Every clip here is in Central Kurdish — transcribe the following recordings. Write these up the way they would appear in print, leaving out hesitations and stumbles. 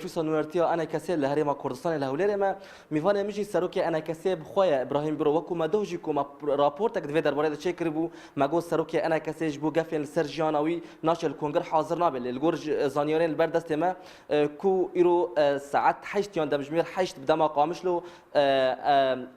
چوسا نورتیا انا کسی لهری ما کردستان لهولی ما میوان میجی سروکی انا کسی بخوای ابراهیم برو وکو ما دوجی کو ما راپورت تک دوی درباره چه کربو ما گو سروکی انا کسی جبو گفن سرجانوی ناشل کنگر حاضر نابل الگورج زانیارین البردست ما کو ایرو ساعت 8 یان دمجمیر 8 بدما قامش له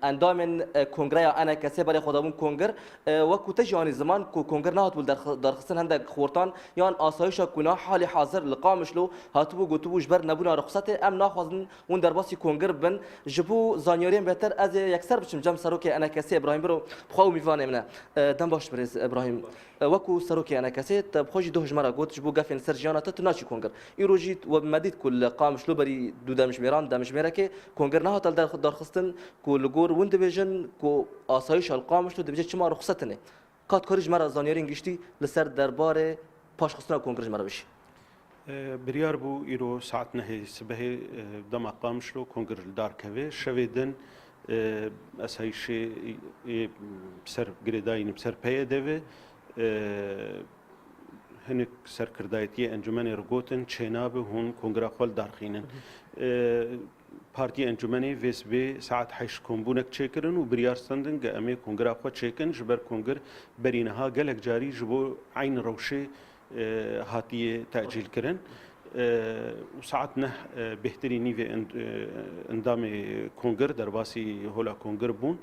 اندام کنگره انا کسی برای خودمون کنگر وکو تجانی زمان کو کنگر نه هاتول درخصن هندک خورتان یان آسایش کنا حال حاضر لقامش له هاتبو گوتبو جبر نبونا رخصت ام ناخذن اون درباسی کنگر بن جبو زانیارین بهتر از یکسر بچم جام سروکی انا کسی ابراهیم برو بخو میوانه منه دم باش برز ابراهیم وكو سروكي انا كاسيت بخوجي دوج مرة قلت جبو قافين سرجيانا تناشي كونغر يروجيت ومديت كل قام شلوبري دو دامش ميران دامش ميراكي كونغر نها تل دار خستن كو لغور وين ديفيجن كو اسايش القامش لو ديفيجن شما رخصتني قات كورج مرة زانيرين گشتي لسر درباره باش خستنا كونغر مرة بشي بريار بو ايرو ساعت نهي سبه دم قامش لو كونغر دار كوي شويدن اسايشي بسر گريداين بسر پيه ديوي هنك سركردايتي انجمن رغوتن چيناب هون كونغرا خول دارخينن بارتي انجمني فيس بي ساعت حيش كومبونك چيكرن و بريار سندن امي كونغرا خو چيكن جبر كونغر برينها گلك جاري جبو عين روشي هاتي تاجيل كرن وساعت نه بهتريني في اندام كونغر درباسي هولا كونغر بون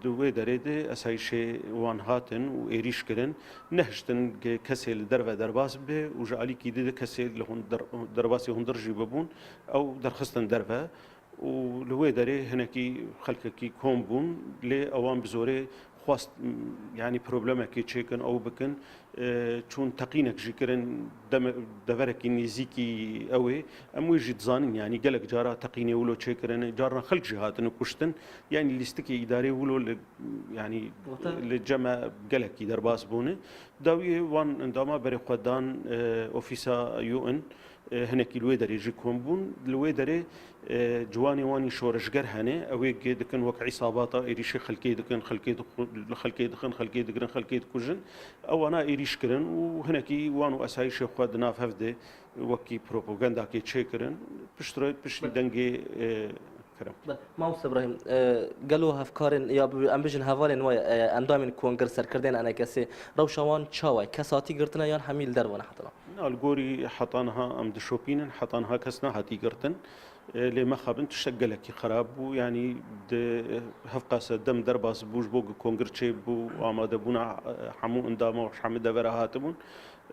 دوی دريده اسايش وان هاتن و ايريش كرن نهشتن كسل درو درباس به و جالي كيده كسل لهون درباسي هون درجي ببون او درخستن درو و لوي دري هنكي خلقكي كوم بون لي اوان بزوري خواست يعني بروبلما كي تشيكن او بكن چون تقينك جيكرن دفرك نيزيكي اوي امو يجي تزانن يعني قالك جارا تقيني ولو تشيكرن جارنا خلق جهاتن كشتن يعني اللي استكي اداري ولو يعني للجمع قالك درباس بونه داوي وان انداما بري قدان اوفيسا يو ان هناك الويدري يجي كومبون الويدري جواني واني شورشجر هنا اويك دكن وك عصابات ايريش خلكي دكن خلكي دكن خلكي كوجن او انا ايريش كرن وهناكي وانو اسايش خدنا ففده وكي بروباغندا كي تشيكرن بشتري بشلي دنجي كرم ما هو ابراهيم قالوا افكارن يا ام بيجن هافالن ويا اندامن كونغر سركردين انا كسي روشوان تشاوي كساتي قرتنا يان حميل دربنا حتى الجوري حطانها ام دشوبين حطانها كسنا هاتي قرتن لما خابن تشقلك خراب ويعني هفقاس دم درباس بوج بوج كونغرتشي بو واماده بونا حمو اندامو حمد دبرهاتبون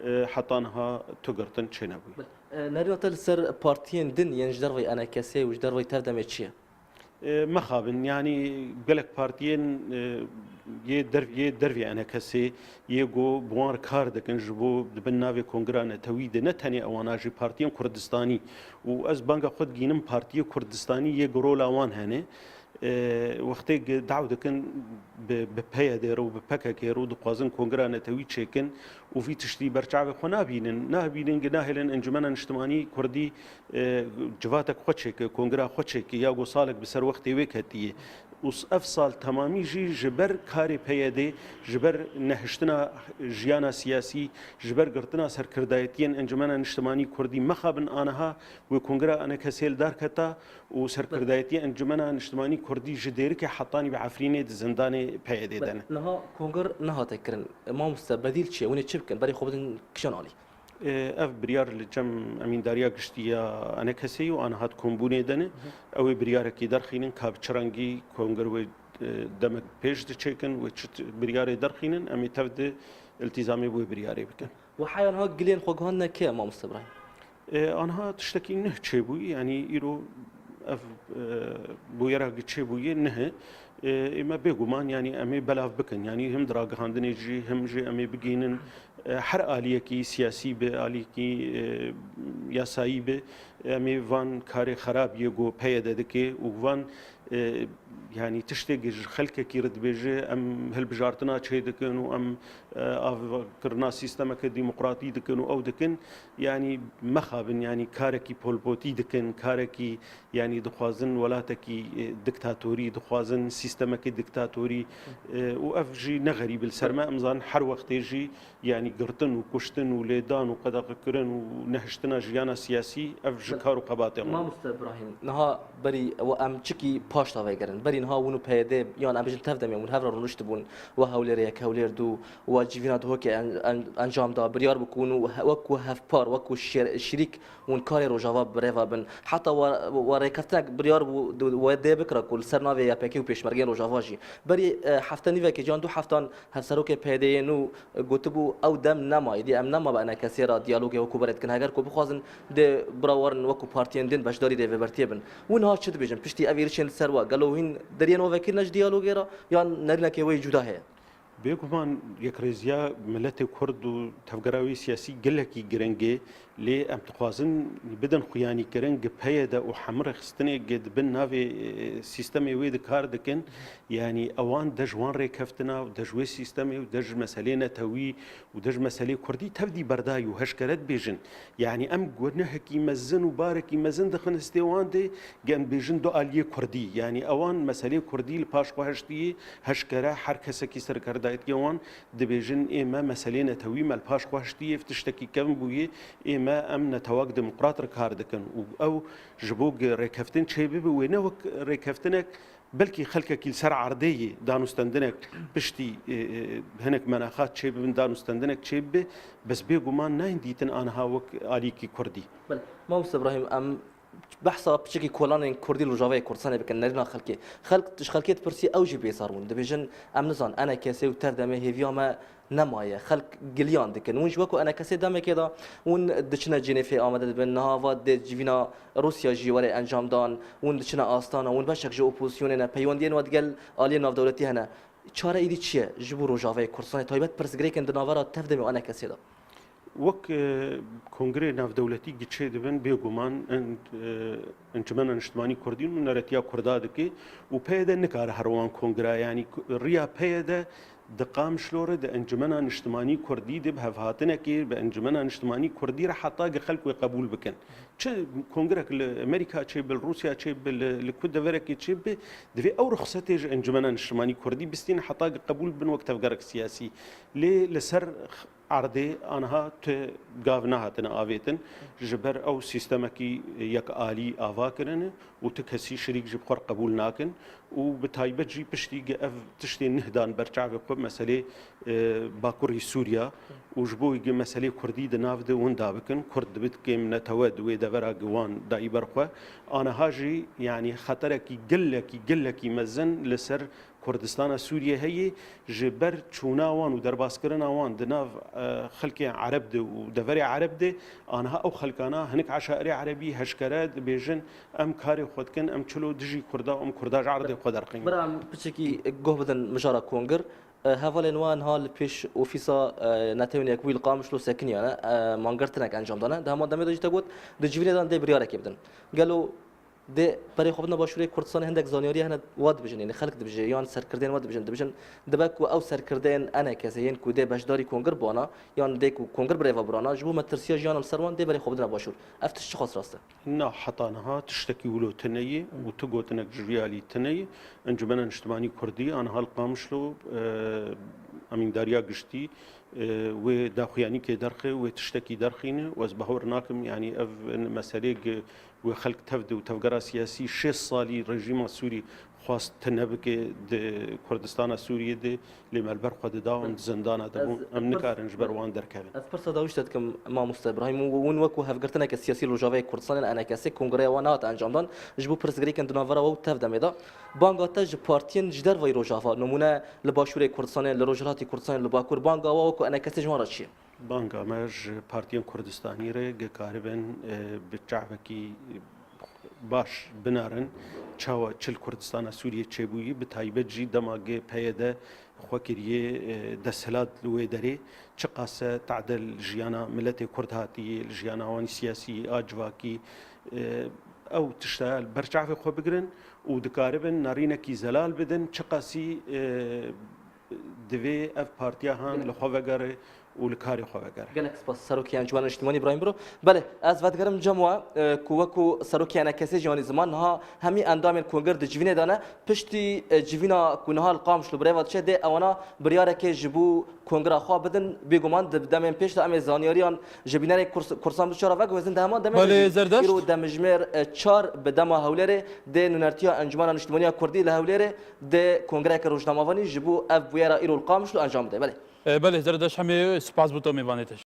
حطانها تقرتن تشينابوي ناريو تلسر بارتيين دن ينجدروي انا كسي وجدروي تردم تشيه مخابن يعني قالك بارتيين يدرفي انا كسي يجو بوار كارد كان جبو بنافي كونغرانا تويد نتاني اواناجي بارتيين كردستاني واز بانغا خد جينم بارتي كردستاني يجرو لاوان هنا وقتی دعوت کن به پای دارو به پکه کیرو دقازن کنگره نتوی چکن و فی تشتی برچاو خنا بینن جناهلن انجمن اجتماعی کردی جواتک خودشک کنگره خودشک یا گوسالک بسر وقتی وکتیه وس افصال تمامی جبر کاری پیاده جبر نهشتنا جیانا سیاسی جبر گرتنا سرکردایتین انجمن اجتماعی کردی مخابن آنها و کنگره آن کسیل دار کتا و سرکردایتی انجمن اجتماعی کردی جدیر که حطانی بعفرینه زندان پیاده دن. نه کنگر نه تکرن ما مستبدیل چیه اون چی بکن برای خودن کشان علی. اف بريار لجم امين داريا قشتيا انا كسي وانا هات كومبوني دنه او بريار كي درخينن كاب چرنگي كونگر و دمك بيج تشيكن و بريار درخينن امي تفد التزامي بو برياري بكن وحيان ها قلين خوغهن كي ما مستبراهيم انها تشتكي نه تشيبو يعني يرو اف بويرا تشيبو نه اما بيغمان يعني امي بلاف بكن يعني هم دراغ هاندني جي هم جي امي بگينن هر آلیه کی سیاسی به آلیه کی یاسایی به امی وان کار خراب یه گو پیاده دکی و وان يعني تشتێک خەلکێکی ردبێژێ ئەم هەلبژارتنا چێ دەکەن و ئەم ئاکردنا سیستەمەکە دیموقراتی دەکەن و ئەو دەکەن ینی مەخابن ینی کارێکی پۆلپۆتی دەکەن کارێکی ینی دخوازن وڵاتێکی دکتاتۆری دخوازن سیستەمەکەی دکتاتۆری و ئەفژی نەغەریب سەرمە ئەمزان هەر وەختێژی ینی گرتن و کوشتن و لێدان و قەدەقەکردن و نەهشتنا ژیانە سیاسی ئەف ژ کار و قەباتێ مامۆستا إبراهيم نها بري وأم تشكي باش تاويجرن بري نها ونو بيدي يان أم بيجن تفدم يوم هفر رونشت بون وهولير هولير دو وجيفينا دو هوك أنجام دا بريار بكونوا وكو هف بار وكو شريك ون كاري رجوا بريفا بن حتى وريكفتك بريار ودي بكرة كل سرنا في بيكي وبيش مرجين رجواجي بري حفتني فيك جان دو حفتان هفسروك بيدي نو قطبو أو دم نما يدي أم نما بأنا كثيرة ديالوجي وكو بريت كن هاجر كو بخوازن دي براورن وكو بارتيان دين باش داري دي برتيبن ونها شد بيجن بشتي أفيرشين السروا قالوا هين دريان وفكرناش ديالوجي را يان نرنا كي وي جدا هي بێگومان یەکڕێزیە ملەتی کورد و تەفگەراوی سیاسی گەلێکی گرنگێ لێ ئەم دخوازن بدەن خویانی گرنگ پەیەدا و حەمرە خستنێک بن ناوێ سیستەمی وێ کار دەکەن ینی ئەوان دەژوان ڕێکەفتنا و دەژوێ سیستەمی و دەژ مەسەلێ نەتەوی و دەژ مەسەلەی کوردی تەفدی بەردای و هەشکەرت بێژن یعنی ئەم گوەرنەهەکی مەزن و بارێکی مەزن دەخن استێوان دێ گەم بێژن دو ئالیە کوردی ینی ئەوان مەسەلەی کوردی لە پاشخواهشتی هەشکەرە هەر کەسێکی سەرکەردایەتیەوان دەبێژن ئێمە مەسەلەی نەتەوی مەل پاشخواهشتی تشتێکی کەم بوویە ئێمە ئەم نەتەواک دموقرات کار دەکەن و ئەو ji بۆ ڕێکەفتن چێ ببێ وێنە وەک ڕێکەفتنێک بەلکی خەلکێکی سەر عردەیە دانوستەندنێک پشتی هەنێک مەناخات چێ ببن دانوستەندنێک چێ بێ بەس بێگومان نایندیتن ئانها وەک ئالیکی کوردی مامۆستا إبراهيم أم بحثا بشكل كولان كردي لجوافي كردستان بكن نرنا خلقي برسي أوجي بيصارون دبيجن أم نزان أنا كاسي وتردمي هيفيا ما نماية خلق جليان دكن ونج وكو أنا كاسي دامي كده ون دشنا جنيفي آمده بنها واد جيفينا روسيا جيواري أنجام دان ون دشنا آستانا ون بشك جو أوبوزيوننا بيوندين وادقل آلية ناف دولتي هنا چاره ایدی چیه جبو روجاوی کردستان تایبەت پرسگریکن دناورا تفدمی آنها کسی دا وەک کۆنگرێ ناودەوڵەتی گچێ دەبن بێگومان ئەنجمەنە نیشتمانی کوردین و نەرەتیا کوردا دەکێ و پێدە نکارە هەروان کۆنگرایانی ڕیا پێدە دقام شلۆرە دە ئەنجمەنە نیشتمانی کوردی دب هەفهاتنەکێ بە ئەنجمەنە نیشتمانی کوردی رە حتاگە خەلکوی قبول بکەن چ کۆنگرێک لە ئەمریکا چێ بل رووسیا چێ لە کود دەڤەرێکی چێ بێ دەوێ ئەو ڕخسەتێژ ئەنجمەنە نیشتمانی کوردی بستین حتاگە قبول بن وەک تەفگەرێک سیاسی لێ لەسەر عردێ ئانها گاو نهاتنە ئاوێتن ji ber ew sîstemekî yek alî avakirin û tu kesî şerîk ji xwe qebûl nakin û bi taybet jî piştî ev tiştê nihdan berçavê xwe meselê Bakurî Sûriya û ji bo meselê Kurdî di nav de hûn dabikin Kurd dibit kêm netewe di wê devera giwan dayî ber xwe aniha jî yanî xeterekî gelekî mezin li ser Kurdistana Sûriye heye ji ber çûna wan û derbaskirina wan di nav xelkê Ereb de û deverê Ereb de aniha ew xelkana hinek eşairê Erebî heşkere dibêjin em karê xwe dikin em çilo dijî Kurda em Kurda ji erdê xwe derxîn. برا بچکی گوه بدن مجارا کنگر هفالین وان حال پیش اوفیسا نتوانی اکویل قامش لو سکنیانه مانگرتنک انجام دانه ده ما دمی داشته بود دجویری دان ده بریاره کی بدن گلو ده برای خوبنا باشوری کردستان هندک زانیاری هند واد بجن یعنی خلق دبجه یان سرکردن واد بجن دبجن دبک و او سرکردن انا کسی یان کو ده باشداری کنگر بانا یان ده کو کنگر برای و برانا جبو مترسیا جانم سروان ده برای خوبنا باشور افتش چه خاص راسته نه حتانها تشتكي ولو تنية وتقوتنك جريالي تنية انجمنا اجتماعي كردي انا هالقامشلو امين داريا قشتي وداخياني كي درخي وتشتكي درخينه وازبهور ناكم يعني اف مساليق وخلق تفد وتفقرا سياسي 6 صالي رجيم السوري خواست تنبك كردستان سوريا دي لما البرق داون زندان دبون ام نكارن جبر وان دركابن از پرسا داوشتت کم مامۆستا إبراهيم ون وكو هفگرتنك السياسي لجوافي كردستان انا كسي كونغري وانات انجام دان جبو پرسگریکن دناورا و تفدمدا بانگاتا ج پارتين جدر وي روجافا نمونه لباشوري كردستان لروجلاتي كردستان لباكور بانگا وكو انا كسي جوارا چيه بانگا مج پارتين كردستاني ره گکاربن بچعبكي باش بنارن چاوا چل کردستان سوریه چبویی به تایبت جی دماغه پیاده خوکریه دسلات لوی دری چقاسه تعدل جیانا ملت کرد هاتی جیانا وان سیاسی آجواکی ئەو تشتە بەرچاوی خۆ بگرن و دکاربن نارینێکی زەلال بدن چ قاسی divê ev partiya han li xwe vegere û li karê xwe vegere. gelek spas serokê Encûmena Niştimanî İbrahim Biro. Belê ez vedigerim cem we ku wekû serokê enekesê jiyanî ziman niha hemî endamên kongir di civînê de ne piştî civîna ku niha li Qamiş li birêva diçe dê ewana biryarekê ji bo kongira xwe bidin bêguman di demên pêş de em ê zanyariyan ji bînerê kursan biçara vek wezin de heman demê Belê Zerdeşt îro demijmêr çar bi dema Hewlêrê dê nûnertiya Encûmena Niştimaniya Kurdî li Hewlêrê dê kongireke rojnamevanî ji bo ev bûyera îro li Qamiş li encam bide. Belê. بله زردش همه سپاس بوده میوانیتش